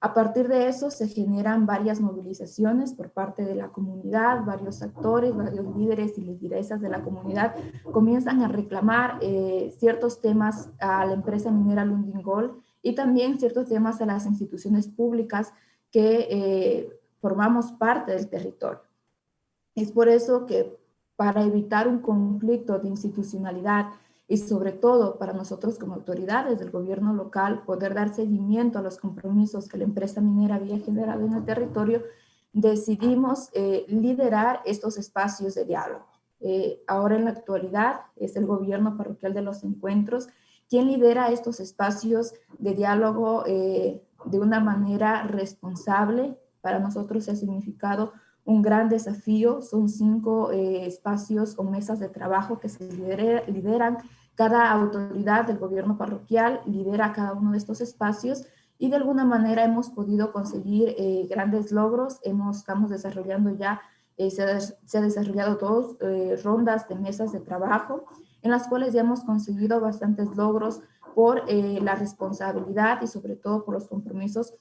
A partir de eso se generan varias movilizaciones por parte de la comunidad, varios actores, varios líderes y lideresas de la comunidad comienzan a reclamar ciertos temas a la empresa minera Lundin Gold y también ciertos temas a las instituciones públicas que formamos parte del territorio. Es por eso que para evitar un conflicto de institucionalidad y sobre todo para nosotros como autoridades del gobierno local poder dar seguimiento a los compromisos que la empresa minera había generado en el territorio, decidimos liderar estos espacios de diálogo. Ahora en la actualidad es el gobierno parroquial de Los Encuentros quien lidera estos espacios de diálogo de una manera responsable. Para nosotros ha significado un gran desafío. Son 5 espacios o mesas de trabajo que se lideran. Cada autoridad del gobierno parroquial lidera cada uno de estos espacios y de alguna manera hemos podido conseguir grandes logros. Estamos desarrollando ya, se ha desarrollado 2 rondas de mesas de trabajo en las cuales ya hemos conseguido bastantes logros por la responsabilidad y sobre todo por los compromisos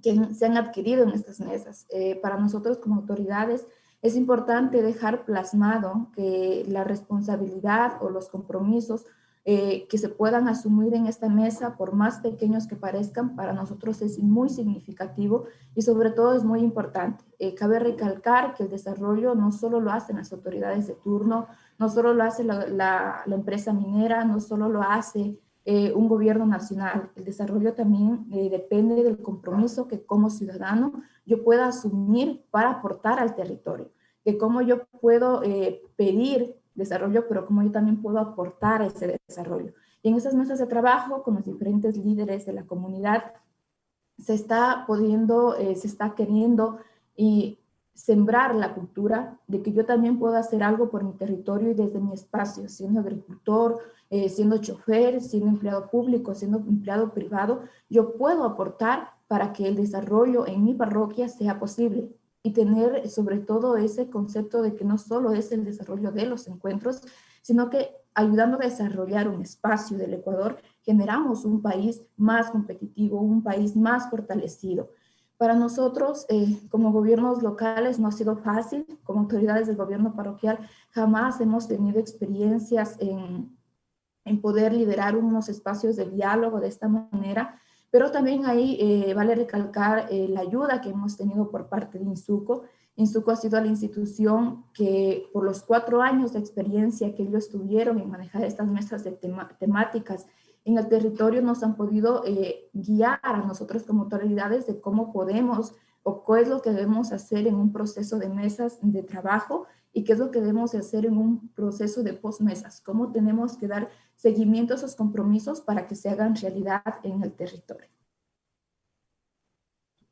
que se han adquirido en estas mesas. Para nosotros como autoridades es importante dejar plasmado que la responsabilidad o los compromisos que se puedan asumir en esta mesa, por más pequeños que parezcan, para nosotros es muy significativo y sobre todo es muy importante. Cabe recalcar que el desarrollo no solo lo hacen las autoridades de turno, no solo lo hace la empresa minera, no solo lo hace un gobierno nacional. El desarrollo también depende del compromiso que como ciudadano yo pueda asumir para aportar al territorio, de cómo yo puedo pedir desarrollo, pero cómo yo también puedo aportar a ese desarrollo. Y en esas mesas de trabajo con los diferentes líderes de la comunidad se está queriendo y sembrar la cultura de que yo también puedo hacer algo por mi territorio y desde mi espacio, siendo agricultor, siendo chofer, siendo empleado público, siendo empleado privado, yo puedo aportar para que el desarrollo en mi parroquia sea posible y tener sobre todo ese concepto de que no solo es el desarrollo de los encuentros, sino que ayudando a desarrollar un espacio del Ecuador, generamos un país más competitivo, un país más fortalecido. Para nosotros, como gobiernos locales, no ha sido fácil. Como autoridades del gobierno parroquial, jamás hemos tenido experiencias en poder liderar unos espacios de diálogo de esta manera, pero también ahí vale recalcar la ayuda que hemos tenido por parte de INSUCO. INSUCO ha sido la institución que por los 4 años de experiencia que ellos tuvieron en manejar estas mesas de temáticas en el territorio nos han podido guiar a nosotros como autoridades de cómo podemos o qué es lo que debemos hacer en un proceso de mesas de trabajo y qué es lo que debemos hacer en un proceso de postmesas, cómo tenemos que dar seguimiento a esos compromisos para que se hagan realidad en el territorio.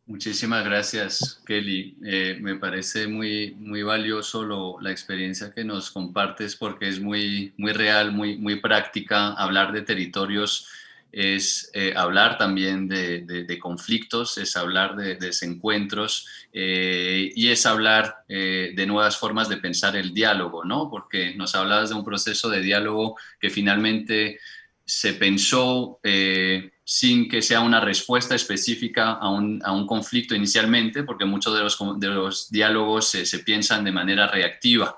Muchísimas gracias, Kelly. Me parece muy, muy valioso la experiencia que nos compartes porque es muy, muy real, muy práctica. Hablar de territorios es hablar también de conflictos, es hablar de desencuentros y es hablar de nuevas formas de pensar el diálogo, ¿no? Porque nos hablabas de un proceso de diálogo que finalmente se pensó sin que sea una respuesta específica a un conflicto inicialmente, porque muchos de los diálogos se piensan de manera reactiva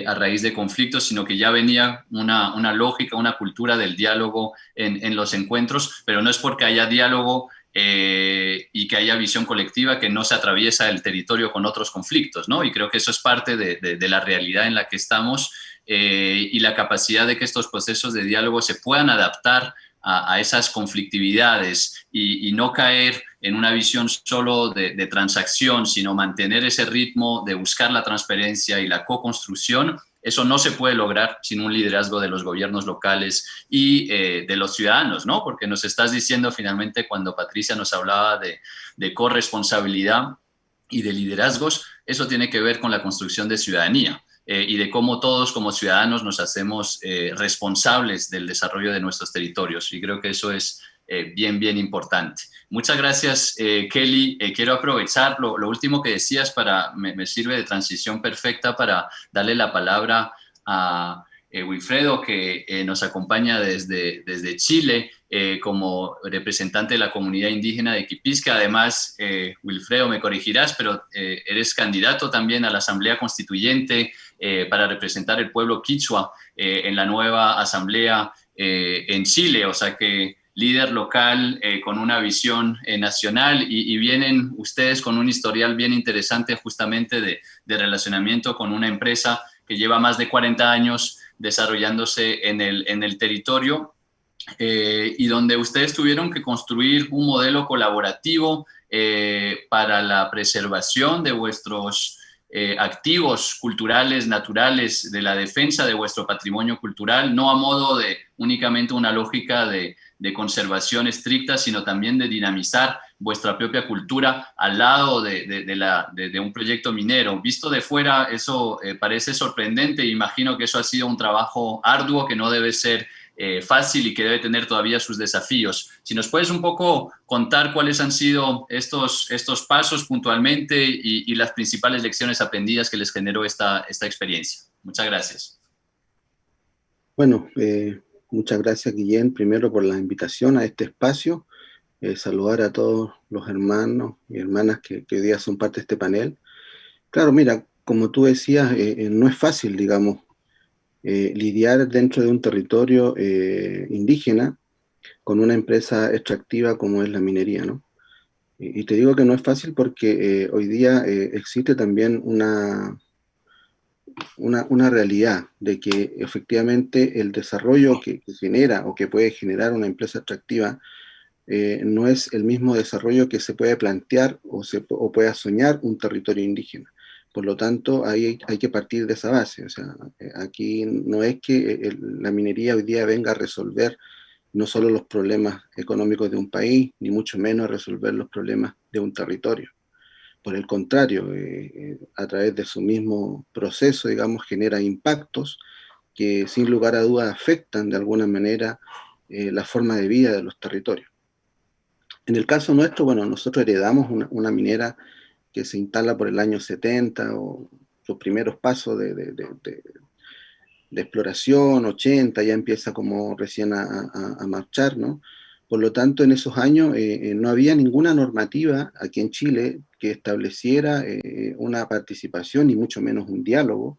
a raíz de conflictos, sino que ya venía una lógica, una cultura del diálogo en los encuentros, pero no es porque haya diálogo y que haya visión colectiva que no se atraviesa el territorio con otros conflictos, ¿no? Y creo que eso es parte de la realidad en la que estamos y la capacidad de que estos procesos de diálogo se puedan adaptar a esas conflictividades y no caer en una visión solo de transacción, sino mantener ese ritmo de buscar la transparencia y la co-construcción. Eso no se puede lograr sin un liderazgo de los gobiernos locales y de los ciudadanos, ¿no? Porque nos estás diciendo finalmente cuando Patricia nos hablaba de corresponsabilidad y de liderazgos, eso tiene que ver con la construcción de ciudadanía. Y de cómo todos como ciudadanos nos hacemos responsables del desarrollo de nuestros territorios. Y creo que eso es bien importante. Muchas gracias, Kelly. Quiero aprovechar lo último que decías me sirve de transición perfecta para darle la palabra a Wilfredo, que nos acompaña desde Chile como representante de la comunidad indígena de Quipisca. Además, Wilfredo, me corregirás, pero eres candidato también a la Asamblea Constituyente para representar el pueblo quichua en la nueva asamblea en Chile, o sea que líder local con una visión nacional y vienen ustedes con un historial bien interesante justamente de relacionamiento con una empresa que lleva más de 40 años desarrollándose en el territorio y donde ustedes tuvieron que construir un modelo colaborativo para la preservación de vuestros activos culturales, naturales, de la defensa de vuestro patrimonio cultural, no a modo de únicamente una lógica de conservación estricta, sino también de dinamizar vuestra propia cultura al lado de un proyecto minero. Visto de fuera, eso parece sorprendente. Imagino que eso ha sido un trabajo arduo que no debe ser fácil y que debe tener todavía sus desafíos. Si nos puedes un poco contar cuáles han sido estos pasos puntualmente y las principales lecciones aprendidas que les generó esta experiencia. Muchas gracias. Bueno, muchas gracias, Guillén, primero por la invitación a este espacio. Saludar a todos los hermanos y hermanas que hoy día son parte de este panel. Claro, mira, como tú decías, no es fácil, digamos, lidiar dentro de un territorio indígena con una empresa extractiva como es la minería, ¿no? Y te digo que no es fácil porque hoy día existe también una realidad de que efectivamente el desarrollo que genera o que puede generar una empresa extractiva no es el mismo desarrollo que se puede plantear o pueda soñar un territorio indígena. Por lo tanto, hay que partir de esa base. O sea, aquí no es que la minería hoy día venga a resolver no solo los problemas económicos de un país, ni mucho menos a resolver los problemas de un territorio. por el contrario, a través de su mismo proceso, digamos, genera impactos que sin lugar a dudas afectan de alguna manera la forma de vida de los territorios. En el caso nuestro, bueno, nosotros heredamos una minera que se instala por el año 70, o los primeros pasos de exploración, 80, ya empieza como recién a marchar, ¿no? Por lo tanto, en esos años no había ninguna normativa aquí en Chile que estableciera una participación, ni mucho menos un diálogo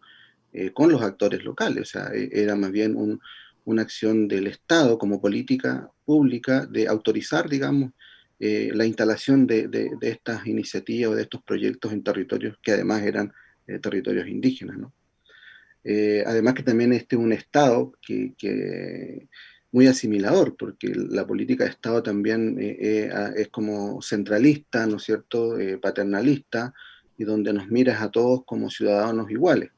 con los actores locales. O sea, era más bien una acción del Estado como política pública de autorizar, digamos, la instalación de estas iniciativas o de estos proyectos en territorios que además eran territorios indígenas, ¿no? Además que también este es un Estado que muy asimilador, porque la política de Estado también es como centralista, ¿no es cierto?, paternalista, y donde nos miras a todos como ciudadanos iguales,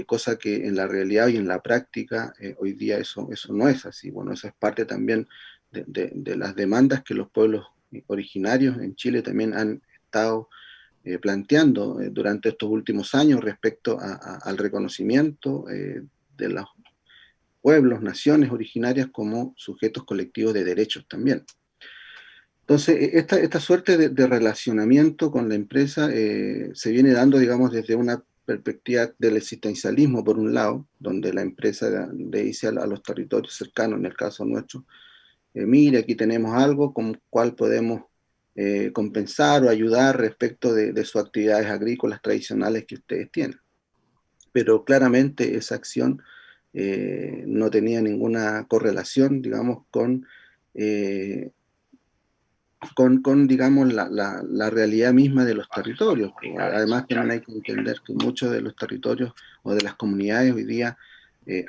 cosa que en la realidad y en la práctica hoy día eso no es así. Bueno, eso es parte también de las demandas que los pueblos originarios en Chile también han estado planteando durante estos últimos años respecto al reconocimiento de los pueblos, naciones originarias como sujetos colectivos de derechos también. Entonces, esta suerte de relacionamiento con la empresa se viene dando, digamos, desde una perspectiva del existencialismo, por un lado, donde la empresa le dice a los territorios cercanos, en el caso nuestro, mire, aquí tenemos algo con cual podemos compensar o ayudar respecto de sus actividades agrícolas tradicionales que ustedes tienen. Pero claramente esa acción no tenía ninguna correlación, digamos, digamos, la realidad misma de los territorios. Además, también hay que entender que muchos de los territorios o de las comunidades hoy día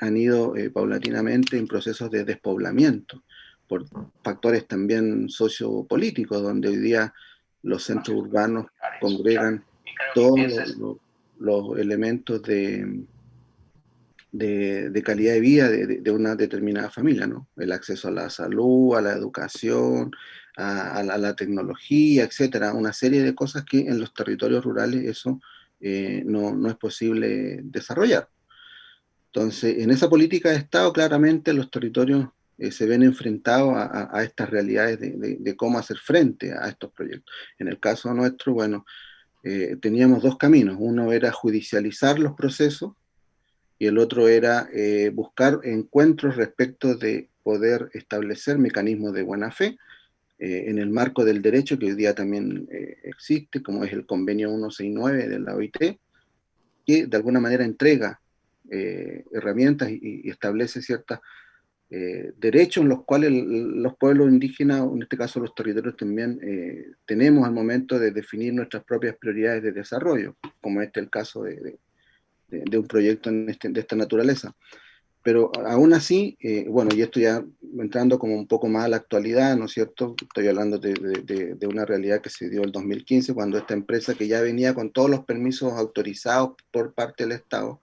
han ido paulatinamente en procesos de despoblamiento, por factores también sociopolíticos, donde hoy día los centros urbanos congregan todos los elementos de calidad de vida de una determinada familia, ¿no? El acceso a la salud, a la educación, a la tecnología, etcétera, una serie de cosas que en los territorios rurales eso no es posible desarrollar. Entonces, en esa política de Estado, claramente los territorios se ven enfrentados a estas realidades de cómo hacer frente a estos proyectos. En el caso nuestro, bueno, teníamos dos caminos. Uno era judicializar los procesos y el otro era buscar encuentros respecto de poder establecer mecanismos de buena fe en el marco del derecho que hoy día también existe, como es el convenio 169 de la OIT, que de alguna manera entrega herramientas y establece ciertos derechos en los cuales los pueblos indígenas, en este caso los territorios también, tenemos al momento de definir nuestras propias prioridades de desarrollo, como este es el caso de un proyecto de esta naturaleza. Pero aún así, bueno, y esto ya entrando como un poco más a la actualidad, ¿no es cierto? Estoy hablando de una realidad que se dio el 2015, cuando esta empresa que ya venía con todos los permisos autorizados por parte del Estado,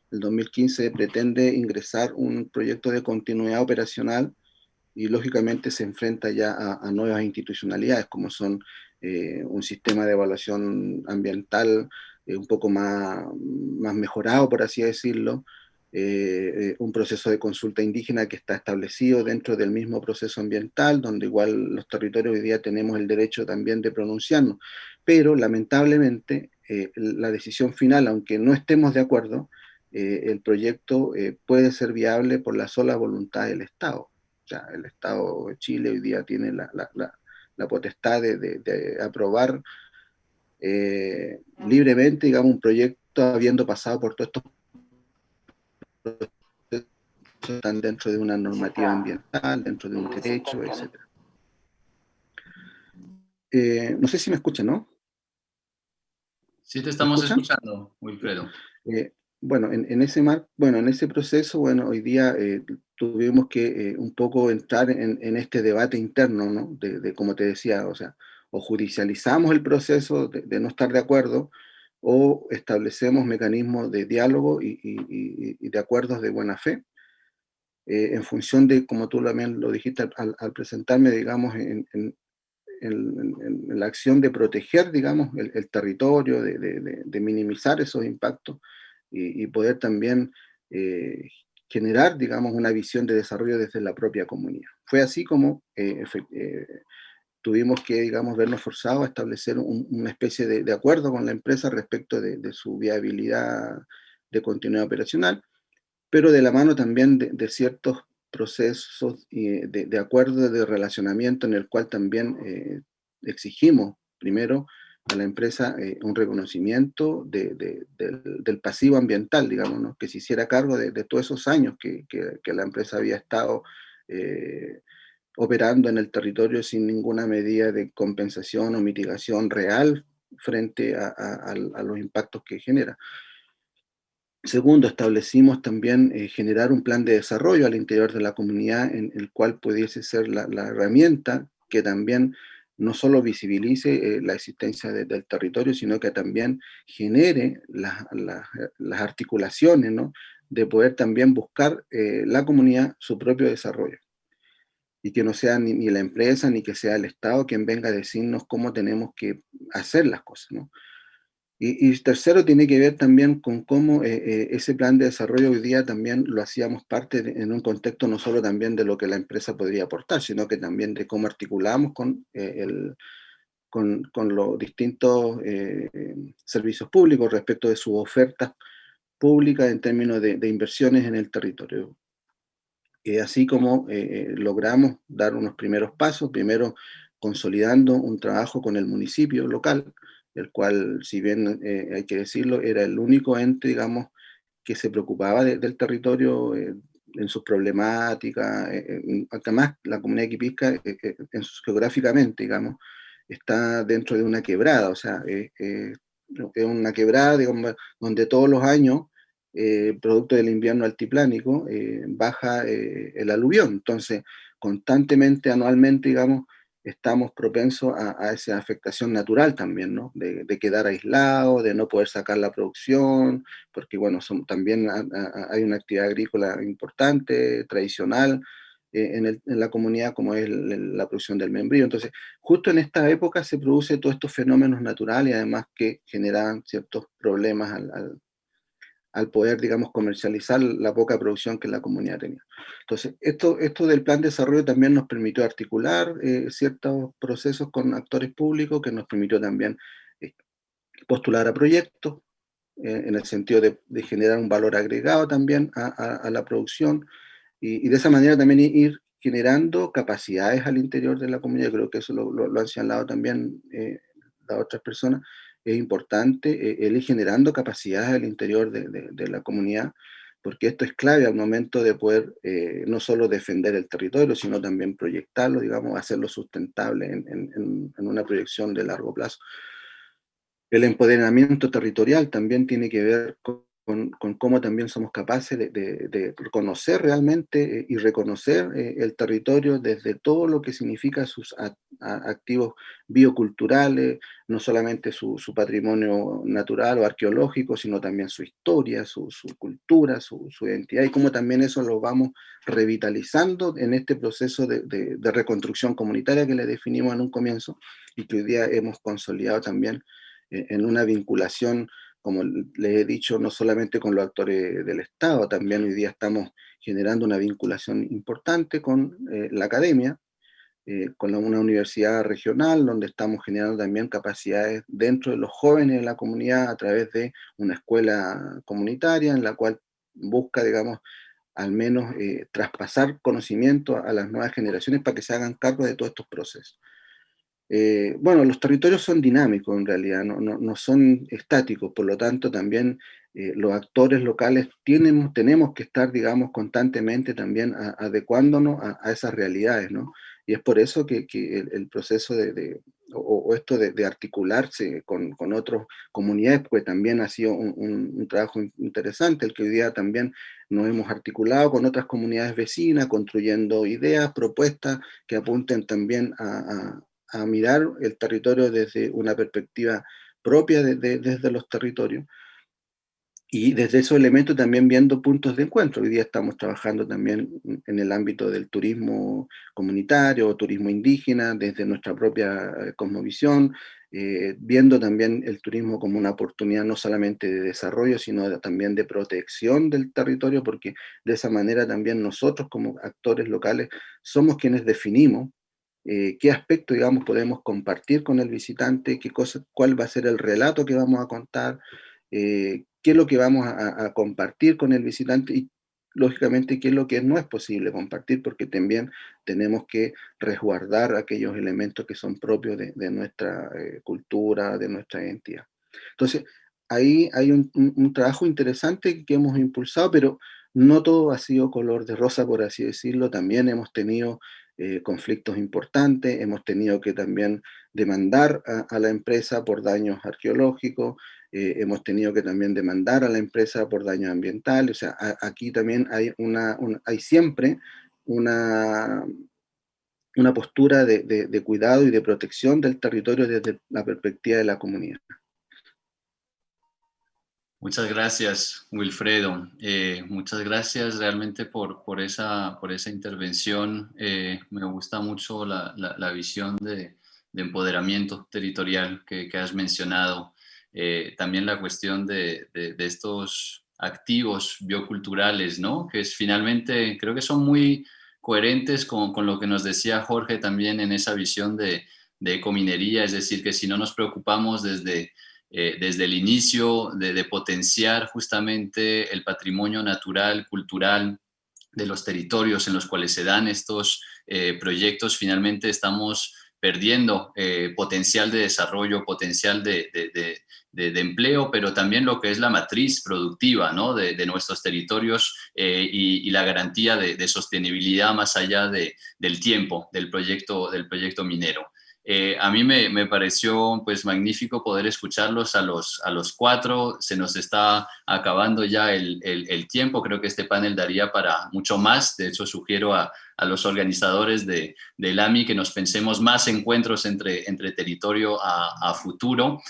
el 2015 pretende ingresar un proyecto de continuidad operacional y lógicamente se enfrenta ya a nuevas institucionalidades, como son un sistema de evaluación ambiental un poco más mejorado, por así decirlo, un proceso de consulta indígena que está establecido dentro del mismo proceso ambiental, donde igual los territorios hoy día tenemos el derecho también de pronunciarnos, pero lamentablemente la decisión final, aunque no estemos de acuerdo, el proyecto puede ser viable por la sola voluntad del Estado. O sea, el Estado de Chile hoy día tiene la potestad de aprobar libremente, digamos, un proyecto habiendo pasado por todos estos procesos, están dentro de una normativa ambiental, dentro de un derecho, etc. No sé si me escuchan, ¿no? Sí, te estamos escuchando, Wilfredo. Bueno, en ese proceso, bueno, hoy día tuvimos que un poco entrar en este debate interno, ¿no? De como te decía, o sea, o judicializamos el proceso de no estar de acuerdo, o establecemos mecanismos de diálogo y de acuerdos de buena fe, en función de, como tú también lo dijiste al presentarme, digamos, en la acción de proteger, digamos, el territorio, de minimizar esos impactos y poder también generar, digamos, una visión de desarrollo desde la propia comunidad. Fue así como tuvimos que, digamos, vernos forzados a establecer una especie de acuerdo con la empresa respecto de su viabilidad de continuidad operacional, pero de la mano también de ciertos procesos de acuerdo de relacionamiento en el cual también exigimos primero a la empresa un reconocimiento del pasivo ambiental, digamos, ¿no? Que se hiciera cargo de todos esos años que la empresa había estado operando en el territorio sin ninguna medida de compensación o mitigación real frente a los impactos que genera. Segundo, establecimos también generar un plan de desarrollo al interior de la comunidad en el cual pudiese ser la herramienta que también no solo visibilice la existencia del territorio, sino que también genere las articulaciones, ¿no? De poder también buscar la comunidad su propio desarrollo. Y que no sea ni la empresa ni que sea el Estado quien venga a decirnos cómo tenemos que hacer las cosas, ¿no? Y tercero, tiene que ver también con cómo ese plan de desarrollo hoy día también lo hacíamos parte en un contexto no solo también de lo que la empresa podría aportar, sino que también de cómo articulamos con los distintos servicios públicos respecto de sus ofertas públicas en términos de inversiones en el territorio. Así como logramos dar unos primeros pasos, primero consolidando un trabajo con el municipio local, el cual, si bien hay que decirlo, era el único ente, digamos, que se preocupaba del territorio en sus problemáticas. Además, la comunidad de Quipizca, geográficamente, digamos, está dentro de una quebrada, o sea, es una quebrada, digamos, donde todos los años producto del invierno altiplánico, baja el aluvión. Entonces, constantemente, anualmente, digamos, estamos propensos a esa afectación natural también, ¿no? De quedar aislado, de no poder sacar la producción, porque, bueno, también hay una actividad agrícola importante, tradicional, en la comunidad, como es la producción del membrillo. Entonces, justo en esta época se produce todos estos fenómenos naturales, además que generan ciertos problemas al poder, digamos, comercializar la poca producción que la comunidad tenía. Entonces, esto del plan de desarrollo también nos permitió articular ciertos procesos con actores públicos, que nos permitió también postular a proyectos, en el sentido de generar un valor agregado también a la producción, y de esa manera también ir generando capacidades al interior de la comunidad. Creo que eso lo han señalado también las otras personas. Es importante el ir generando capacidades al interior de la comunidad, porque esto es clave al momento de poder no solo defender el territorio, sino también proyectarlo, digamos, hacerlo sustentable en una proyección de largo plazo. El empoderamiento territorial también tiene que ver con cómo también somos capaces de conocer realmente y reconocer el territorio desde todo lo que significa sus activos bioculturales, no solamente su patrimonio natural o arqueológico, sino también su historia, su cultura, su identidad, y cómo también eso lo vamos revitalizando en este proceso de reconstrucción comunitaria que le definimos en un comienzo y que hoy día hemos consolidado también en una vinculación, como les he dicho, no solamente con los actores del Estado, también hoy día estamos generando una vinculación importante con la academia, con una universidad regional, donde estamos generando también capacidades dentro de los jóvenes de la comunidad a través de una escuela comunitaria en la cual busca, digamos, al menos traspasar conocimiento a las nuevas generaciones para que se hagan cargo de todos estos procesos. Bueno, los territorios son dinámicos en realidad, no son estáticos, por lo tanto también los actores locales tenemos que estar, digamos, constantemente también adecuándonos a esas realidades, ¿no? Y es por eso que el proceso o esto de articularse con otras comunidades, pues también ha sido un trabajo interesante, el que hoy día también nos hemos articulado con otras comunidades vecinas, construyendo ideas, propuestas que apunten también a mirar el territorio desde una perspectiva propia desde los territorios. Y desde esos elementos también viendo puntos de encuentro. Hoy día estamos trabajando también en el ámbito del turismo comunitario o turismo indígena, desde nuestra propia cosmovisión, viendo también el turismo como una oportunidad no solamente de desarrollo, sino también de protección del territorio, porque de esa manera también nosotros como actores locales somos quienes definimos qué aspecto, digamos, podemos compartir con el visitante, qué cosa, cuál va a ser el relato que vamos a contar, qué es lo que vamos a compartir con el visitante y, lógicamente, qué es lo que no es posible compartir, porque también tenemos que resguardar aquellos elementos que son propios de nuestra cultura, de nuestra identidad. Entonces, ahí hay un trabajo interesante que hemos impulsado, pero no todo ha sido color de rosa, por así decirlo. También hemos tenido conflictos importantes, hemos tenido que también demandar a la empresa por daños arqueológicos, hemos tenido que también demandar a la empresa por daños ambientales. O sea, aquí también hay, hay siempre una, una postura de cuidado y de protección del territorio desde la perspectiva de la comunidad. Muchas gracias, Wilfredo. Muchas gracias realmente por esa intervención. Me gusta mucho la visión de empoderamiento territorial que has mencionado. También la cuestión de estos activos bioculturales, ¿no? Que finalmente creo que son muy coherentes con lo que nos decía Jorge también en esa visión de ecominería, es decir, que si no nos preocupamos desde el inicio de potenciar justamente el patrimonio natural, cultural de los territorios en los cuales se dan estos proyectos, finalmente estamos perdiendo potencial de desarrollo, potencial de empleo, pero también lo que es la matriz productiva, ¿no? de nuestros territorios y la garantía de sostenibilidad más allá del tiempo del proyecto minero. A mí me pareció pues magnífico poder escucharlos a los cuatro. Se nos está acabando ya el tiempo. Creo que este panel daría para mucho más. De hecho, sugiero a los organizadores del AMI que nos pensemos más encuentros entre territorio a futuro.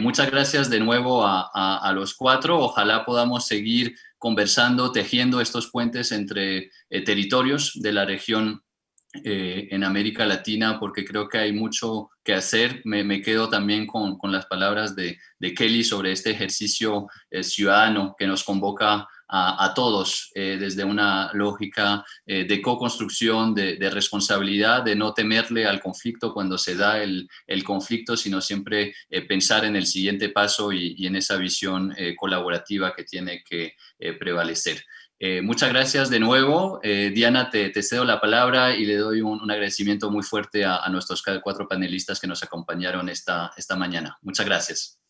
Muchas gracias de nuevo a los cuatro. Ojalá podamos seguir conversando, tejiendo estos puentes entre territorios de la región en América Latina, porque creo que hay mucho que hacer. Me quedo también con las palabras de Kelly sobre este ejercicio ciudadano que nos convoca a todos desde una lógica de co-construcción, de responsabilidad, de no temerle al conflicto cuando se da el conflicto, sino siempre pensar en el siguiente paso y en esa visión colaborativa que tiene que prevalecer. Muchas gracias de nuevo. Diana, te cedo la palabra y le doy un agradecimiento muy fuerte a nuestros cuatro panelistas que nos acompañaron esta mañana. Muchas gracias.